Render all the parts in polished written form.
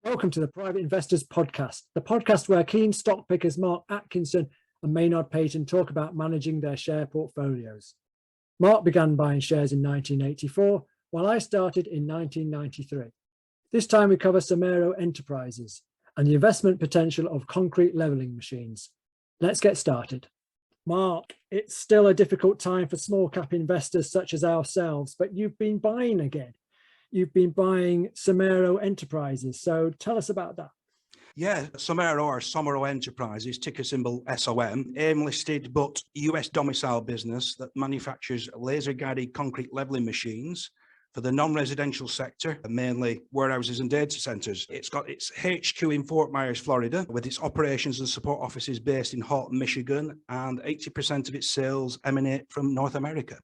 Welcome to the Private Investors Podcast, the podcast where keen stock pickers Mark Atkinson and Maynard talk about managing their share portfolios. Mark began buying shares in 1984, while I started in 1993. This time we cover Somero Enterprises and the investment potential of concrete levelling machines. Let's get started. Mark, it's still a difficult time for small cap investors such as ourselves, but you've been buying again. You've been buying Somero Enterprises. So tell us about that. Yeah, Somero or Somero Enterprises, ticker symbol SOM, AIM listed but US domiciled business that manufactures laser guided concrete levelling machines for the non-residential sector, mainly warehouses and data centers. It's got its HQ in Fort Myers, Florida, with its operations and support offices based in Horton, Michigan, and 80% of its sales emanate from North America.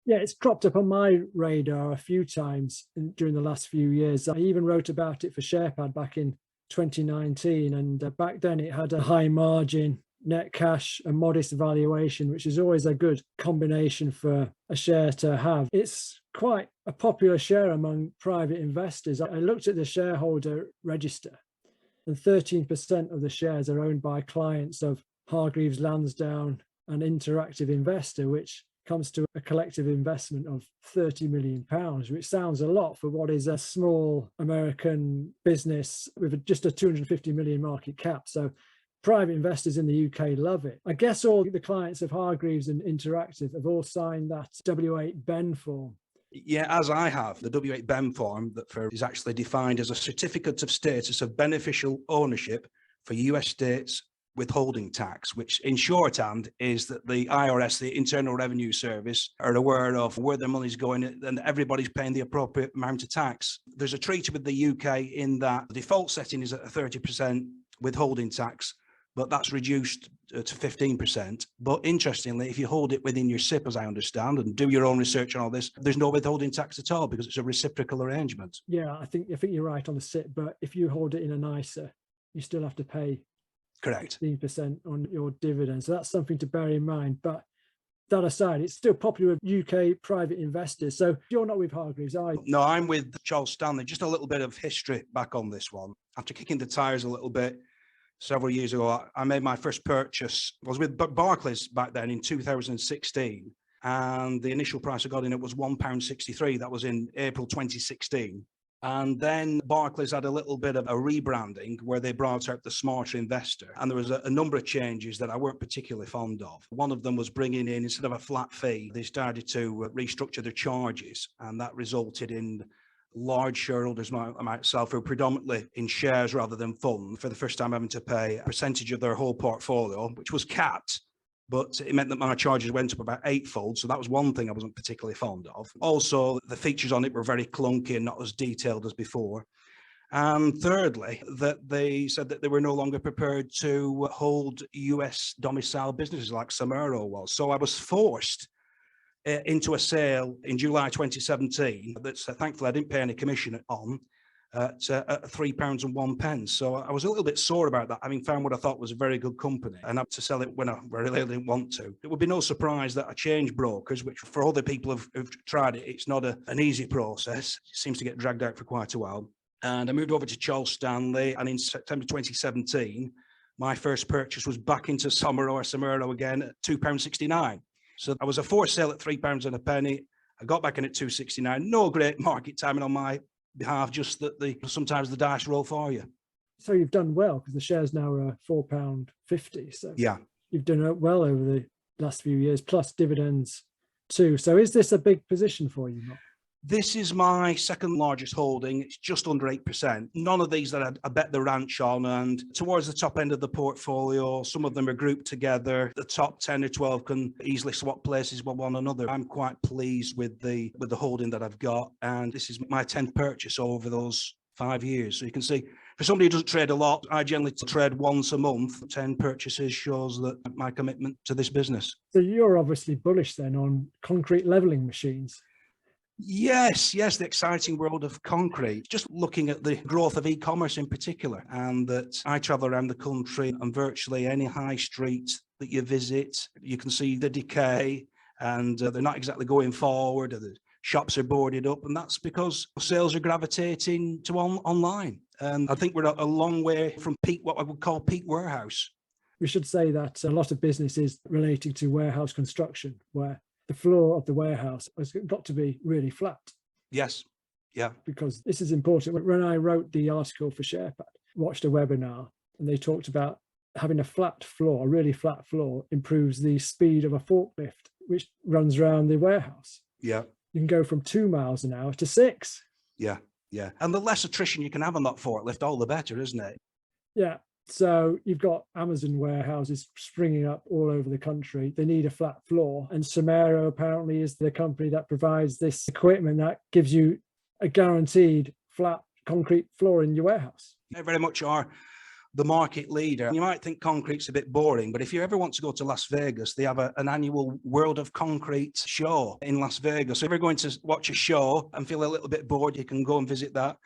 Yeah, it's cropped up on my radar a few times during the last few years. I even wrote about it for SharePad back in 2019, and back then it had a high margin, net cash, a modest valuation, which is always a good combination for a share to have. It's quite a popular share among private investors. I looked at the shareholder register, and 13% of the shares are owned by clients of Hargraves, Landsdown, and Interactive Investor, which comes to a collective investment of £30 million, which sounds a lot for what is a small American business with just a 250 million market cap. So private investors in the UK love it. I guess all the clients of Hargreaves and Interactive have all signed that W8 Ben form. Yeah, as I have. The W8 BEM form that is actually defined as a certificate of status of beneficial ownership for US states withholding tax, which in shorthand is that the IRS, the Internal Revenue Service, are aware of where their money's going and everybody's paying the appropriate amount of tax. There's a treaty with the UK in that the default setting is at a 30% withholding tax, but that's reduced to 15%. But interestingly, if you hold it within your SIP, as I understand, and do your own research on all this, there's no withholding tax at all because it's a reciprocal arrangement. Yeah, I think you're right on the SIP, but if you hold it in an ISA, you still have to pay correct 15% on your dividends. So that's something to bear in mind. But that aside, it's still popular with UK private investors. So you're not with Hargreaves, are you? No, I'm with Charles Stanley. Just a little bit of history back on this one. After kicking the tires a little bit several years ago, I made my first purchase. I was with Barclays back then in 2016. And the initial price I got in it was £1.63. That was in April 2016. And then Barclays had a little bit of a rebranding where they brought out the Smarter Investor. And there was a number of changes that I weren't particularly fond of. One of them was bringing in, instead of a flat fee, they started to restructure their charges. And that resulted in large shareholders myself, who are predominantly in shares rather than funds, for the first time having to pay a percentage of their whole portfolio, which was capped. But it meant that my charges went up about eightfold. So that was one thing I wasn't particularly fond of. Also, the features on it were very clunky and not as detailed as before. And thirdly, that they said that they were no longer prepared to hold US domiciled businesses like Somero was. So I was forced into a sale in July 2017 that thankfully I didn't pay any commission on, at £3.01. So I was a little bit sore about that, having found what I thought was a very good company and had to sell it when I really didn't want to. It would be no surprise that I changed brokers, which for other people who've tried it, it's not an easy process. It seems to get dragged out for quite a while. And I moved over to Charles Stanley, and in September 2017, my first purchase was back into Somero again at £2.69. So I was a forced sale at £3 and a penny. I got back in at £2.69. No great market timing on my behalf, just that sometimes the dice roll for you. So you've done well because the shares now are £4.50. So yeah, you've done well over the last few years, plus dividends too. So is this a big position for you, Mark? This is my second largest holding. It's just under 8%. None of these that I bet the ranch on, and towards the top end of the portfolio, some of them are grouped together. The top 10 or 12 can easily swap places with one another. I'm quite pleased with the holding that I've got, and this is my 10th purchase over those 5 years. So you can see, for somebody who doesn't trade a lot, I generally trade once a month. 10 purchases shows that my commitment to this business. So you're obviously bullish then on concrete levelling machines. Yes, the exciting world of concrete. Just looking at the growth of e-commerce in particular, and that I travel around the country, and virtually any high street that you visit, you can see the decay, and they're not exactly going forward. The shops are boarded up, and that's because sales are gravitating to online. And I think we're a long way from peak, what I would call peak warehouse. We should say that a lot of business is relating to warehouse construction, where the floor of the warehouse has got to be really flat. Yes. Yeah. Because this is important. When I wrote the article for SharePad, watched a webinar, and they talked about having a flat floor, a really flat floor, improves the speed of a forklift, which runs around the warehouse. Yeah. You can go from 2 miles an hour to 6. Yeah. Yeah. And the less attrition you can have on that forklift, all the better, isn't it? Yeah. So you've got Amazon warehouses springing up all over the country. They need a flat floor. And Somero apparently is the company that provides this equipment that gives you a guaranteed flat concrete floor in your warehouse. They very much are the market leader. You might think concrete's a bit boring, but if you ever want to go to Las Vegas, they have an annual World of Concrete show in Las Vegas. So if you're going to watch a show and feel a little bit bored, you can go and visit that.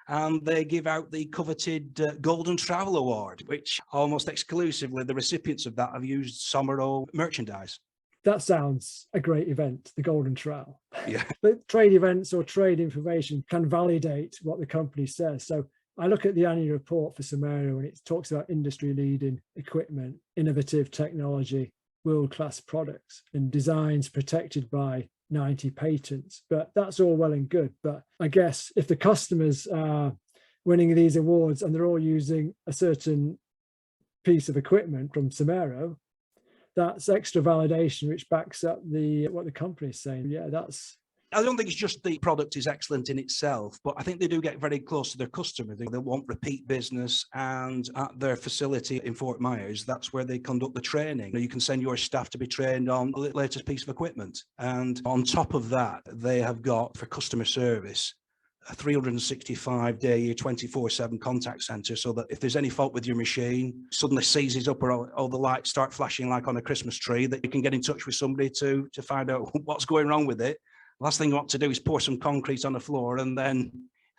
And they give out the coveted Golden Travel Award, which almost exclusively the recipients of that have used Somero merchandise. That sounds a great event, the Golden Trowel. Yeah. But trade events or trade information can validate what the company says. So I look at the annual report for Somero and it talks about industry-leading equipment, innovative technology, world-class products, and designs protected by 90 patents. But that's all well and good. But I guess if the customers are winning these awards and they're all using a certain piece of equipment from Somero, that's extra validation which backs up what the company is saying. Yeah, I don't think it's just the product is excellent in itself, but I think they do get very close to their customer. They want repeat business, and at their facility in Fort Myers, that's where they conduct the training. You can send your staff to be trained on the latest piece of equipment. And on top of that, they have got, for customer service, a 365-day, 24/7 contact center, so that if there's any fault with your machine, suddenly seizes up or all the lights start flashing like on a Christmas tree, that you can get in touch with somebody to find out what's going wrong with it. Last thing you want to do is pour some concrete on the floor and then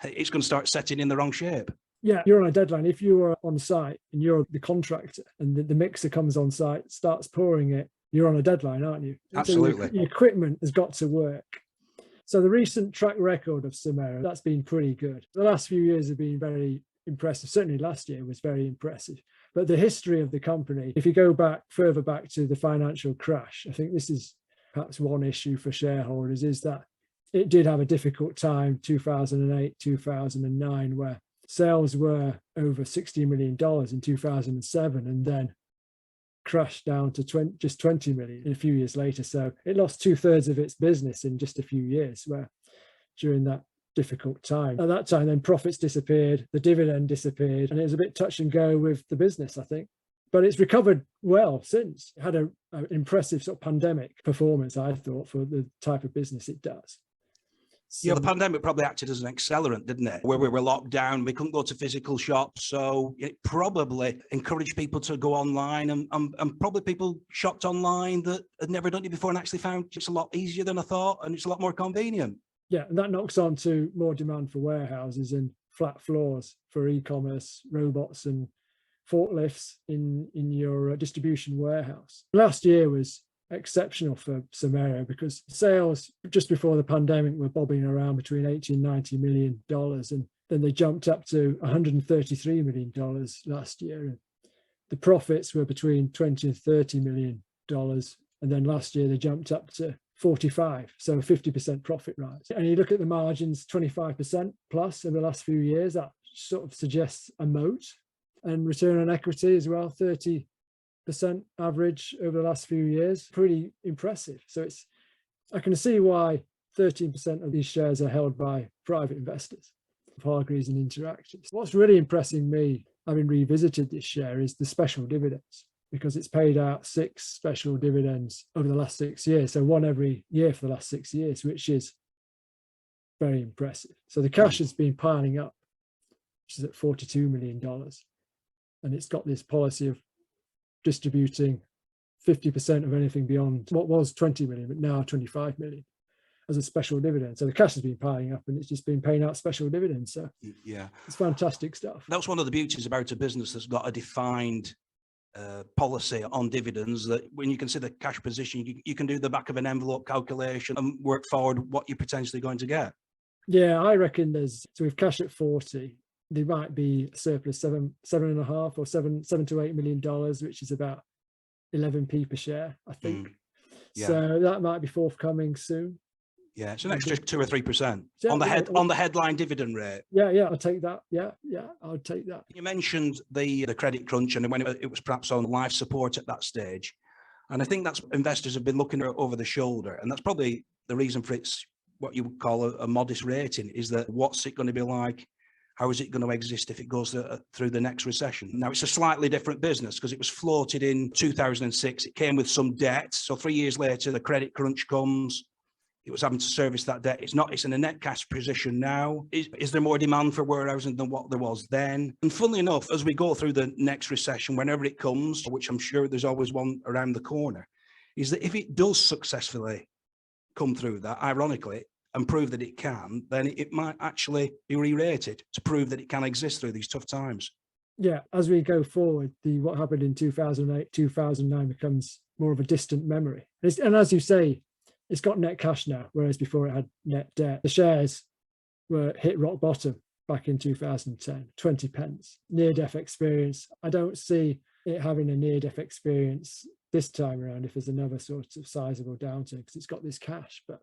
it's going to start setting in the wrong shape. Yeah, you're on a deadline. If you are on site and you're the contractor and the mixer comes on site, starts pouring it, you're on a deadline, aren't you? Absolutely. So your equipment has got to work. So the recent track record of Somero, that's been pretty good. The last few years have been very impressive. Certainly last year was very impressive. But the history of the company, if you go back further back to the financial crash, I think this is perhaps one issue for shareholders, is that it did have a difficult time, 2008, 2009, where sales were over $60 million in 2007 and then crashed down to just 20 million a few years later. So it lost 2/3 of its business in just a few years, where during that difficult time. At that time, then profits disappeared, the dividend disappeared, and it was a bit touch and go with the business, I think. But it's recovered well since. It had an impressive sort of pandemic performance, I thought, for the type of business it does. So, yeah, the pandemic probably acted as an accelerant, didn't it? Where we were locked down, we couldn't go to physical shops. So it probably encouraged people to go online, and probably people shopped online that had never done it before and actually found it's a lot easier than I thought, and it's a lot more convenient. Yeah, and that knocks on to more demand for warehouses and flat floors for e-commerce, robots and forklifts in your distribution warehouse. Last year was exceptional for Somero because sales just before the pandemic were bobbing around between $80 and $90 million, and then they jumped up to $133 million last year. And the profits were between $20 and $30 million, and then last year they jumped up to 45, so a 50% profit rise. And you look at the margins, 25% plus in the last few years, that sort of suggests a moat. And return on equity as well, 30% average over the last few years, pretty impressive. So I can see why 13% of these shares are held by private investors, Hargraves and Interactive. What's really impressing me, having revisited this share, is the special dividends, because it's paid out 6 special dividends over the last 6 years. So one every year for the last 6 years, which is very impressive. So the cash has been piling up, which is at $42 million. And it's got this policy of distributing 50% of anything beyond what was 20 million, but now 25 million as a special dividend. So the cash has been piling up and it's just been paying out special dividends. So yeah, it's fantastic stuff. That's one of the beauties about a business that's got a defined policy on dividends, that when you consider cash position, you can do the back of an envelope calculation and work forward what you're potentially going to get. Yeah, I reckon so we've cash at 40. They might be a surplus seven and a half or $7 to $8 million, which is about 11p per share, I think. Yeah. So that might be forthcoming soon. Yeah, it's an extra 2 or 3% Yeah, on the headline dividend rate. Yeah, I'll take that. Yeah, I'll take that. You mentioned the credit crunch, and when it was perhaps on life support at that stage, and I think that's investors have been looking over the shoulder, and that's probably the reason for its what you would call a modest rating. Is that what's it going to be like? How is it going to exist if it goes through the next recession? Now, it's a slightly different business because it was floated in 2006. It came with some debt. So 3 years later, the credit crunch comes. It was having to service that debt. It's in a net cash position now. Is there more demand for warehousing than what there was then? And funnily enough, as we go through the next recession, whenever it comes, which I'm sure there's always one around the corner, is that if it does successfully come through that, ironically, and prove that it can, then it might actually be re-rated to prove that it can exist through these tough times. Yeah, as we go forward, what happened in 2008, 2009 becomes more of a distant memory. And as you say, it's got net cash now, whereas before it had net debt. The shares were hit rock bottom back in 2010, 20 pence, near-death experience. I don't see it having a near-death experience this time around if there's another sort of sizable downturn, because it's got this cash. But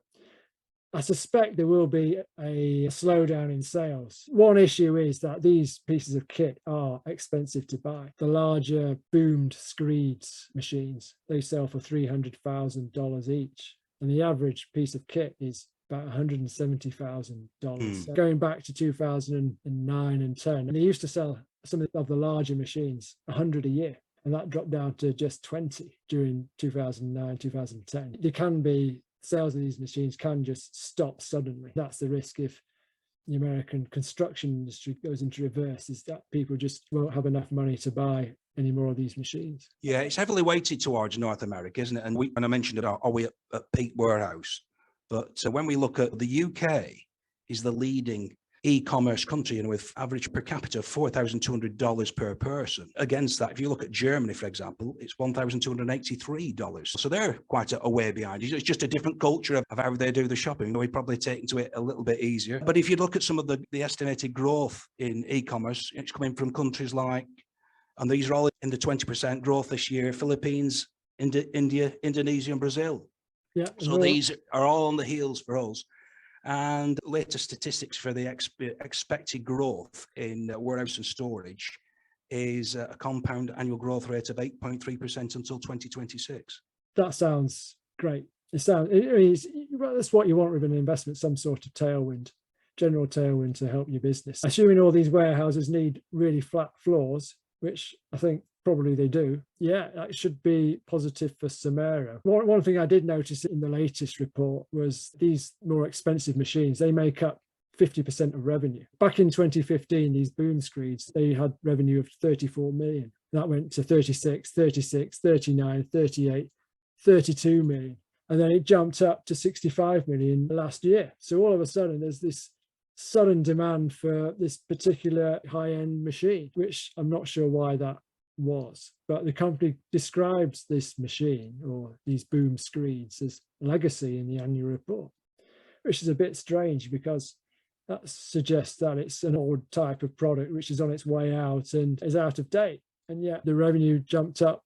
I suspect there will be a slowdown in sales. One issue is that these pieces of kit are expensive to buy. The larger boomed screeds machines, they sell for $300,000 each. And the average piece of kit is about $170,000. So going back to 2009 and 10, and they used to sell some of the larger machines 100 a year. And that dropped down to just 20 during 2009, 2010. There can be sales of these machines can just stop suddenly. That's the risk if the American construction industry goes into reverse, is that people just won't have enough money to buy any more of these machines. Yeah, it's heavily weighted towards North America, isn't it? And I mentioned it, are we at peak warehouse? But when we look at the UK, is the leading e-commerce country, and with average per capita of $4,200 per person. Against that, if you look at Germany, for example, it's $1,283. So they're quite a way behind. It's just a different culture of how they do the shopping. We probably take into it a little bit easier. But if you look at some of the estimated growth in e-commerce, it's coming from countries like, and these are all in the 20% growth this year, Philippines, India, Indonesia, and Brazil. Yeah. So these are all on the heels for us. And latest statistics for the expected growth in warehouse and storage is a compound annual growth rate of 8.3% until 2026. That sounds great. That's what you want with an investment, some sort of tailwind, general tailwind to help your business. Assuming all these warehouses need really flat floors, which I think probably they do, yeah, that should be positive for Somero. One thing I did notice in the latest report was these more expensive machines, they make up 50% of revenue. Back in 2015, these boom screeds, they had revenue of 34 million. That went to 36, 39, 38, 32 million. And then it jumped up to 65 million last year. So all of a sudden, there's this sudden demand for this particular high-end machine, which I'm not sure why that was, but the company describes this machine or these boom screeds as legacy in the annual report, which is a bit strange because that suggests that it's an old type of product which is on its way out and is out of date. And yet the revenue jumped up,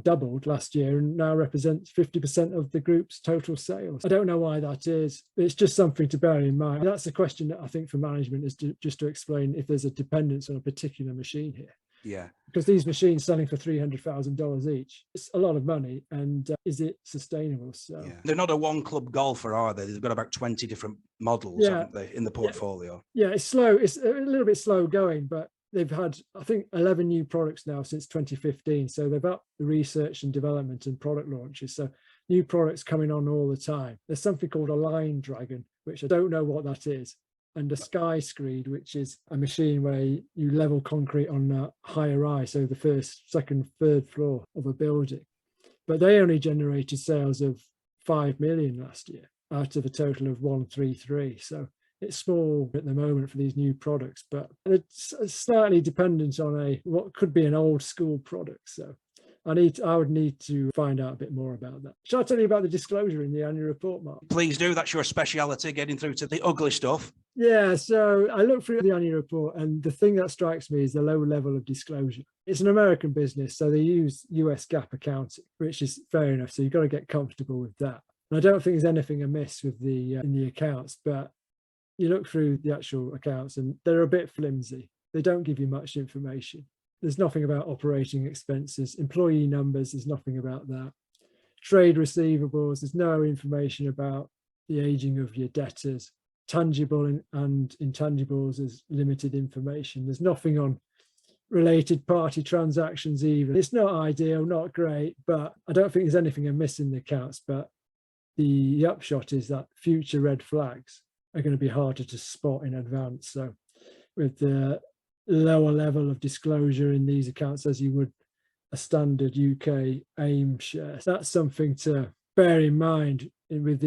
doubled last year, and now represents 50% of the group's total sales. I don't know why that is. It's just something to bear in mind. That's a question that I think for management is just to explain if there's a dependence on a particular machine here. Yeah, because these machines selling for $300,000 each, it's a lot of money, and is it sustainable? So yeah. They're not a one club golfer, are they? They've got about 20 different models, haven't they, in the portfolio? Yeah, it's slow. It's a little bit slow going, but they've had, I think, 11 new products now since 2015. So they've upped the research and development and product launches. So new products coming on all the time. There's something called a line dragon, which I don't know what that is, and a sky screed, which is a machine where you level concrete on a higher rise, so the first, second, third floor of a building. But they only generated sales of 5 million last year out of a total of 133. So it's small at the moment for these new products, but it's slightly dependent on what could be an old school product. So I would need to find out a bit more about that. Shall I tell you about the disclosure in the annual report, Mark? Please do. That's your speciality, getting through to the ugly stuff. Yeah, so I looked through the annual report, and the thing that strikes me is the low level of disclosure. It's an American business, so they use US GAAP accounting, which is fair enough. So you've got to get comfortable with that. And I don't think there's anything amiss with the in the accounts, but you look through the actual accounts and they're a bit flimsy. They don't give you much information. There's nothing about operating expenses, employee numbers, there's nothing about that. Trade receivables, there's no information about the aging of your debtors. Tangible and intangibles, there's limited information. There's nothing on related party transactions either. It's not ideal, not great, but I don't think there's anything amiss in the accounts. But the upshot is that future red flags are going to be harder to spot in advance. So with the lower level of disclosure in these accounts as you would a standard UK AIM share, that's something to bear in mind with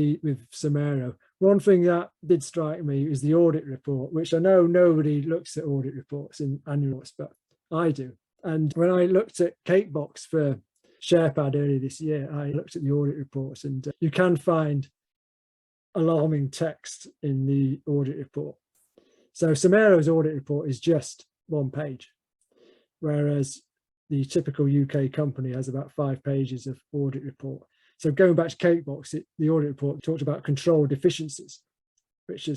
Somero. One thing that did strike me is the audit report, which I know nobody looks at audit reports in annual reports, but I do. And when I looked at Cakebox for SharePad earlier this year, I looked at the audit reports, and you can find alarming text in the audit report. So Somero's audit report is just one page, whereas the typical UK company has about 5 pages of audit report. So going back to Cakebox, the audit report talked about control deficiencies, which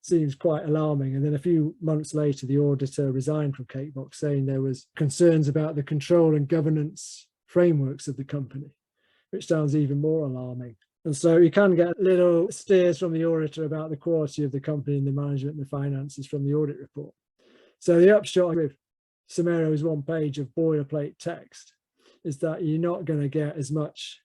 seems quite alarming. And then a few months later, the auditor resigned from Cakebox, saying there was concerns about the control and governance frameworks of the company, which sounds even more alarming. And so you can get little steers from the auditor about the quality of the company and the management and the finances from the audit report. So the upshot with Somero's one page of boilerplate text is that you're not going to get as much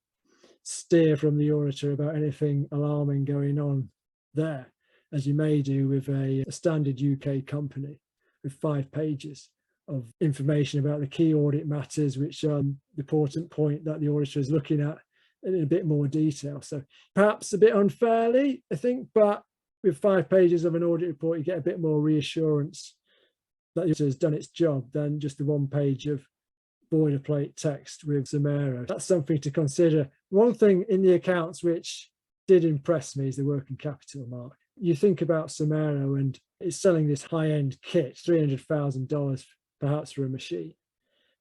steer from the auditor about anything alarming going on there as you may do with a standard UK company with 5 pages of information about the key audit matters, which are the important point that the auditor is looking at in a bit more detail. So perhaps a bit unfairly, I think, but with 5 pages of an audit report, you get a bit more reassurance that the auditor has done its job than just the 1 page of boilerplate text with Somero. That's something to consider. One thing in the accounts which did impress me is the working capital, Mark. You think about Somero and it's selling this high-end kit, $300,000 perhaps for a machine,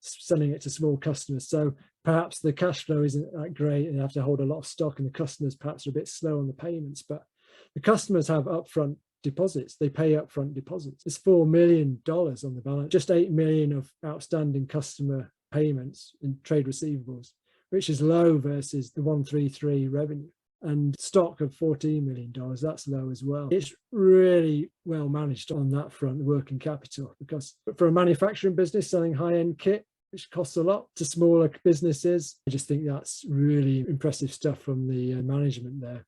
selling it to small customers. So perhaps the cash flow isn't that great and they have to hold a lot of stock, and the customers perhaps are a bit slow on the payments, but the customers have upfront deposits. They pay upfront deposits. It's $4 million on the balance, just 8 million of outstanding customer payments in trade receivables, which is low versus the 133 revenue, and stock of $14 million. That's low as well. It's really well managed on that front, the working capital, because for a manufacturing business selling high-end kit, which costs a lot, to smaller businesses, I just think that's really impressive stuff from the management there.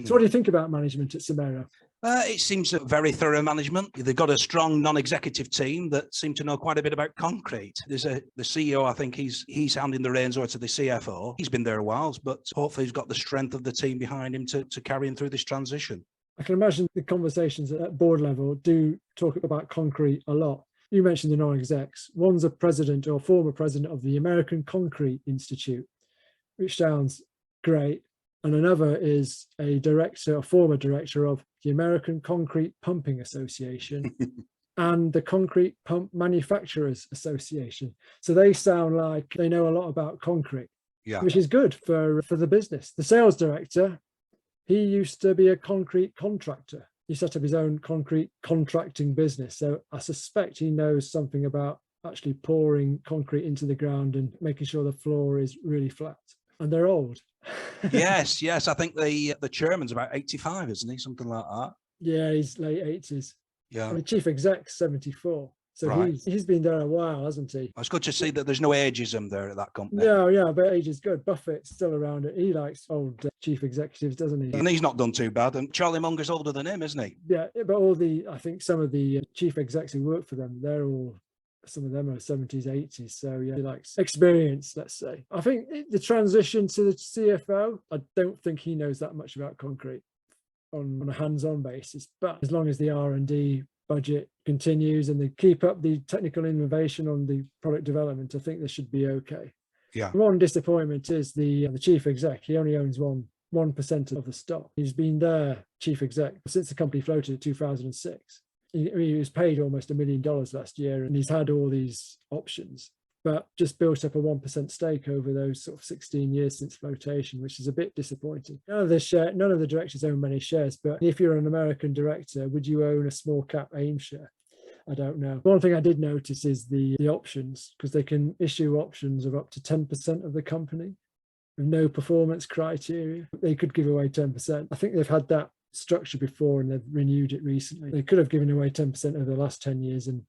So what do you think about management at Somero? It seems a very thorough management. They've got a strong non-executive team that seem to know quite a bit about concrete. There's the CEO, I think he's handing the reins over to the CFO. He's been there a while, but hopefully he's got the strength of the team behind him to carry him through this transition. I can imagine the conversations at board level do talk about concrete a lot. You mentioned the non-execs. One's a president or former president of the American Concrete Institute, which sounds great. And another is a director, a former director of the American Concrete Pumping Association and the Concrete Pump Manufacturers Association. So they sound like they know a lot about concrete, which is good for the business. The sales director, he used to be a concrete contractor. He set up his own concrete contracting business. So I suspect he knows something about actually pouring concrete into the ground and making sure the floor is really flat. And they're old. yes. I think the chairman's about 85, isn't he? Something like that. Yeah, he's late 80s. Yeah. And the chief exec's 74. So right. he's been there a while, hasn't he? It's good to see that there's no ageism there at that company. No, yeah, but age is good. Buffett's still around it. He likes old chief executives, doesn't he? And he's not done too bad. And Charlie Munger's older than him, isn't he? Yeah, but I think some of the chief execs who work for them, some of them are 70s, 80s. So yeah, he likes experience, let's say. I think the transition to the CFO, I don't think he knows that much about concrete on a hands-on basis. But as long as the R&D budget continues and they keep up the technical innovation on the product development, I think they should be okay. Yeah. One disappointment is the chief exec. He only owns 1% of the stock. He's been there chief exec since the company floated in 2006. He was paid almost $1 million last year, and he's had all these options, but just built up a 1% stake over those sort of 16 years since flotation, which is a bit disappointing. None of the directors own many shares, but if you're an American director, would you own a small cap AIM share? I don't know. One thing I did notice is the options, because they can issue options of up to 10% of the company with no performance criteria. They could give away 10%. I think they've had that structure before and they've renewed it recently. They could have given away 10% over the last 10 years and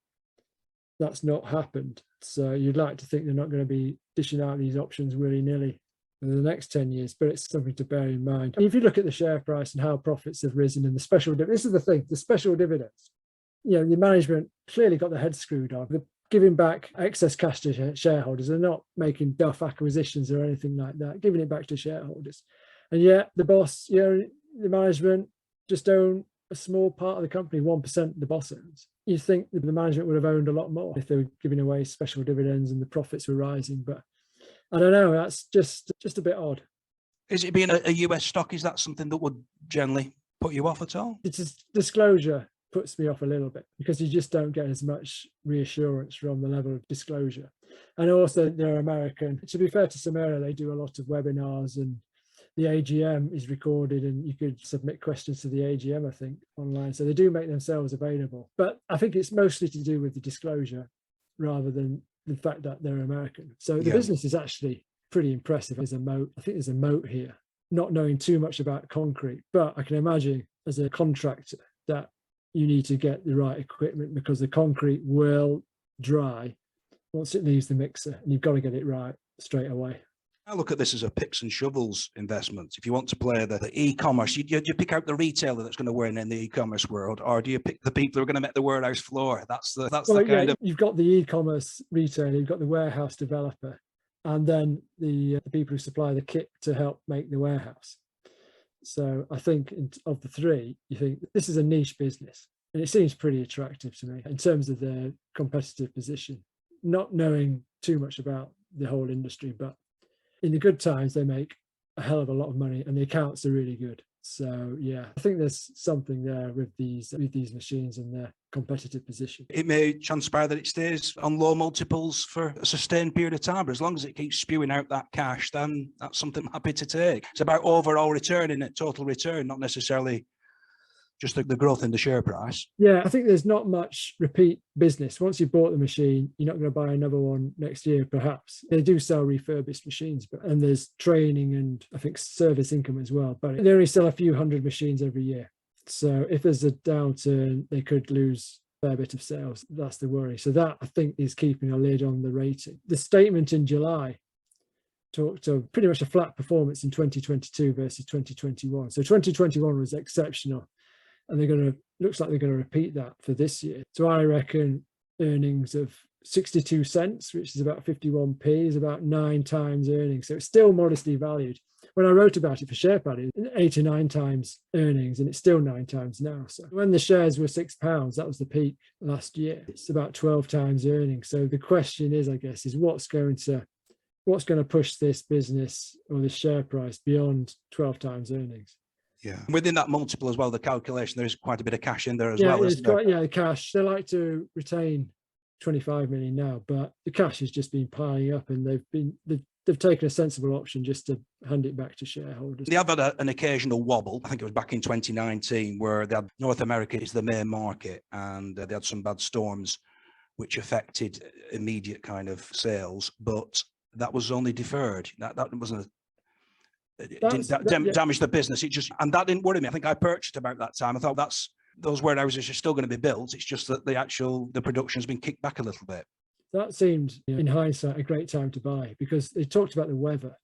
that's not happened. So you'd like to think they're not going to be dishing out these options willy-nilly for the next 10 years, but it's something to bear in mind. If you look at the share price and how profits have risen and the special dividends, this is the thing, the special dividends, the management clearly got their heads screwed on. They're giving back excess cash to shareholders. They're not making duff acquisitions or anything like that, giving it back to shareholders. And yet the boss, the management just own a small part of the company, 1% the boss owns. You think that the management would have owned a lot more if they were giving away special dividends and the profits were rising. But I don't know, that's just a bit odd. Is it being a US stock? Is that something that would generally put you off at all? It's disclosure puts me off a little bit because you just don't get as much reassurance from the level of disclosure. And also they're American. To be fair to Somero, they do a lot of webinars and the AGM is recorded and you could submit questions to the AGM, I think, online. So they do make themselves available. But I think it's mostly to do with the disclosure rather than the fact that they're American. So the business is actually pretty impressive. There's a moat. I think there's a moat here, not knowing too much about concrete. But I can imagine as a contractor that you need to get the right equipment because the concrete will dry once it leaves the mixer and you've got to get it right straight away. I look at this as a picks and shovels investment. If you want to play the e-commerce, you pick out the retailer that's going to win in the e-commerce world, or do you pick the people who are going to make the warehouse floor? That's the kind of. You've got the e-commerce retailer, you've got the warehouse developer, and then the people who supply the kit to help make the warehouse. So I think of the three, you think this is a niche business, and it seems pretty attractive to me in terms of their competitive position. Not knowing too much about the whole industry, but in the good times, they make a hell of a lot of money and the accounts are really good. So yeah, I think there's something there with these machines and their competitive position. It may transpire that it stays on low multiples for a sustained period of time, but as long as it keeps spewing out that cash, then that's something I'm happy to take. It's about overall return, in it, total return, not necessarily just the growth in the share price. Yeah, I think there's not much repeat business. Once you've bought the machine, you're not going to buy another one next year, perhaps. They do sell refurbished machines, and there's training and I think service income as well, but they only sell a few hundred machines every year. So if there's a downturn, they could lose a fair bit of sales. That's the worry. So that, I think, is keeping a lid on the rating. The statement in July talked of pretty much a flat performance in 2022 versus 2021. So 2021 was exceptional. And looks like they're going to repeat that for this year. So I reckon earnings of 62 cents, which is about 51p, is about 9 times earnings. So it's still modestly valued. When I wrote about it for SharePad, it was 8 or 9 times earnings, and it's still 9 times now. So when the shares were £6, that was the peak last year. It's about 12 times earnings. So the question is, I guess, is what's going to push this business or the share price beyond 12 times earnings? Yeah. Within that multiple as well, the calculation, there's quite a bit of cash in there as well, isn't there? Yeah, the cash. They like to retain 25 million now, but the cash has just been piling up and they've taken a sensible option just to hand it back to shareholders. They have had an occasional wobble. I think it was back in 2019 where they had North America is the main market and they had some bad storms which affected immediate kind of sales, but that was only deferred. That wasn't damage the business. And that didn't worry me. I think I purchased about that time. I thought those warehouses are still going to be built. It's just that the production's been kicked back a little bit. That seemed, in hindsight, a great time to buy because they talked about the weather,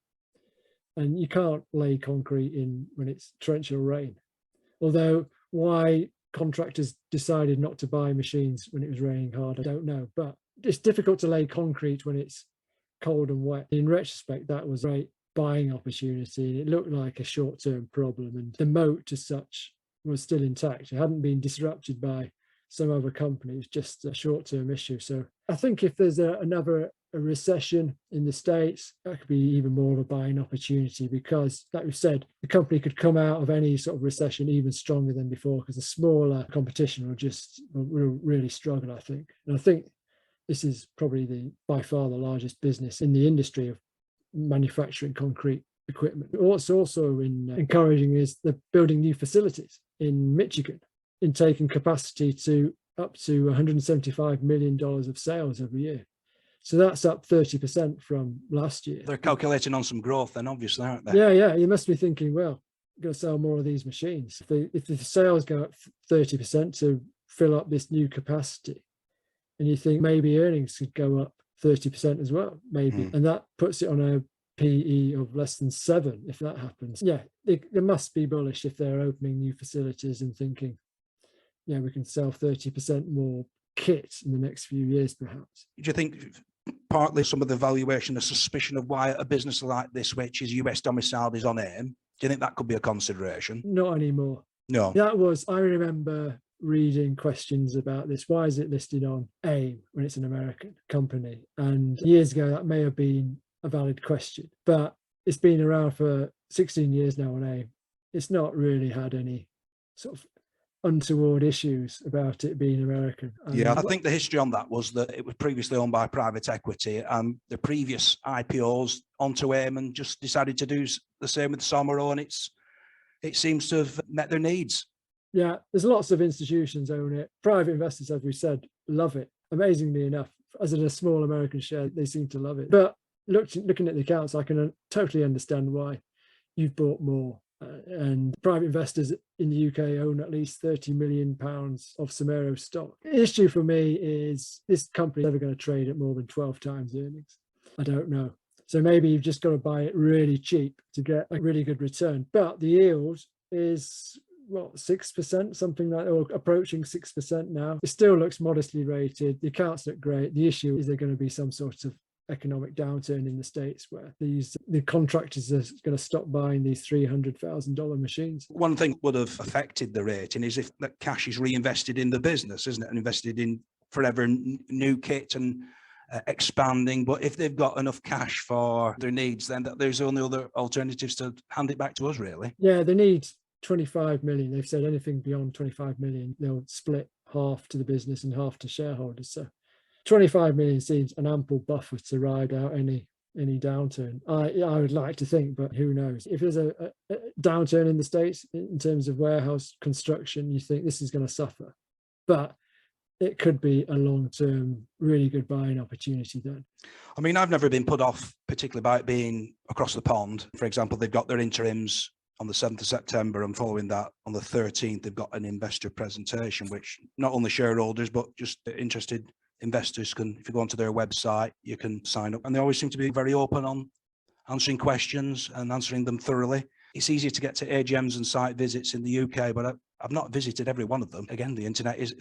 and you can't lay concrete in when it's torrential rain. Although why contractors decided not to buy machines when it was raining hard, I don't know. But it's difficult to lay concrete when it's cold and wet. In retrospect, that was a great buying opportunity. It looked like a short-term problem, and the moat as such was still intact. It hadn't been disrupted by some other companies, just a short-term issue. So I think if there's another recession in the States, that could be even more of a buying opportunity, because like we said, the company could come out of any sort of recession even stronger than before, because the smaller competition will really struggle, I think. And I think this is probably by far the largest business in the industry of manufacturing concrete equipment. What's also encouraging is they're building new facilities in Michigan, in taking capacity to up to $175 million of sales every year. So that's up 30% from last year. They're calculating on some growth then, obviously, aren't they? Yeah. You must be thinking, well, I'm going to sell more of these machines. If the sales go up 30% to fill up this new capacity, and you think maybe earnings could go up 30% as well, maybe. And that puts it on a PE of less than 7 if that happens. Yeah, they must be bullish if they're opening new facilities and thinking, yeah, we can sell 30% more kit in the next few years, perhaps. Do you think partly some of the valuation, a suspicion of why a business like this, which is US domiciled, is on AIM? Do you think that could be a consideration? Not anymore. No. I remember reading questions about this. Why is it listed on AIM when it's an American company? And years ago, that may have been a valid question, but it's been around for 16 years now on AIM. It's not really had any sort of untoward issues about it being American. Yeah, I think the history on that was that it was previously owned by private equity, and the previous IPOs onto AIM and just decided to do the same with Somero, and it seems to have met their needs. Yeah, there's lots of institutions own it. Private investors, as we said, love it. Amazingly enough, as in a small American share, they seem to love it. But looking at the accounts, I can totally understand why you've bought more. And private investors in the UK own at least £30 million of Somero stock. The issue for me is this company never going to trade at more than 12 times earnings. I don't know. So maybe you've just got to buy it really cheap to get a really good return. But the yield is, 6%, something like, or approaching 6% now. It still looks modestly rated. The accounts look great. The issue is there going to be some sort of economic downturn in the States where the contractors are going to stop buying these $300,000 machines. One thing would have affected the rating is if that cash is reinvested in the business, isn't it? And invested in forever new kit and expanding. But if they've got enough cash for their needs, then there's only other alternatives to hand it back to us, really. Yeah, they need 25 million. They've said anything beyond 25 million, they'll split half to the business and half to shareholders. So 25 million seems an ample buffer to ride out any downturn. I would like to think, but who knows? If there's a downturn in the States in terms of warehouse construction, you think this is going to suffer. But it could be a long-term, really good buying opportunity then. I mean, I've never been put off, particularly by it being across the pond. For example, they've got their interims on the 7th of September, and following that, on the 13th, they've got an investor presentation, which not only shareholders, but just interested investors can, if you go onto their website, you can sign up. And they always seem to be very open on answering questions and answering them thoroughly. It's easier to get to AGMs and site visits in the UK, but I've not visited every one of them. Again, the internet it's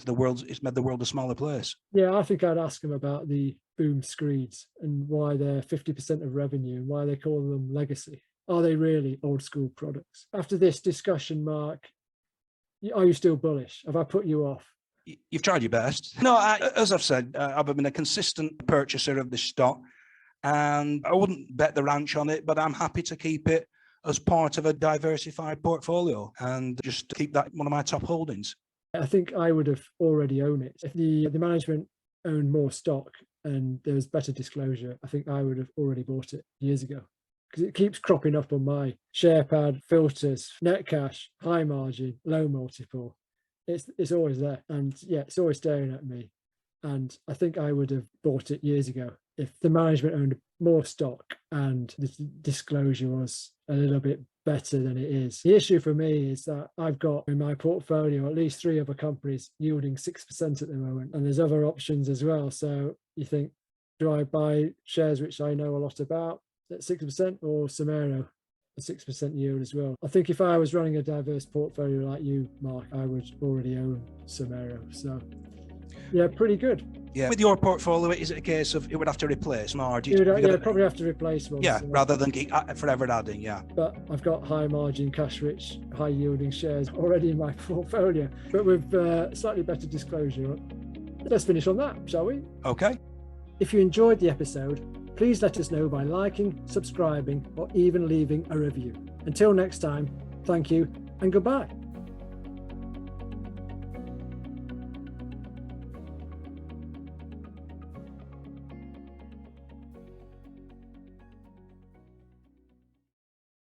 made the world a smaller place. Yeah, I think I'd ask them about the boom screeds and why they're 50% of revenue and why they call them legacy. Are they really old school products? After this discussion, Mark, are you still bullish? Have I put you off? You've tried your best. No, as I've said, I've been a consistent purchaser of this stock, and I wouldn't bet the ranch on it, but I'm happy to keep it as part of a diversified portfolio and just keep that one of my top holdings. I think I would have already owned it. If the management owned more stock and there was better disclosure, I think I would have already bought it years ago, because it keeps cropping up on my share pad, filters, net cash, high margin, low multiple. It's always there, and yeah, it's always staring at me. And I think I would have bought it years ago if the management owned more stock and the disclosure was a little bit better than it is. The issue for me is that I've got in my portfolio at least 3 other companies yielding 6% at the moment, and there's other options as well. So you think, do I buy shares which I know a lot about at 6%, or Somero, a 6% yield as well? I think if I was running a diverse portfolio like you, Mark, I would already own Somero. So yeah, pretty good. Yeah. With your portfolio, is it a case of it would have to replace, or do you? Probably have to replace one. Yeah, rather than keep forever adding. Yeah. But I've got high margin, cash rich, high yielding shares already in my portfolio, but with slightly better disclosure. Let's finish on that, shall we? Okay. If you enjoyed the episode, please let us know by liking, subscribing, or even leaving a review. Until next time, thank you and goodbye.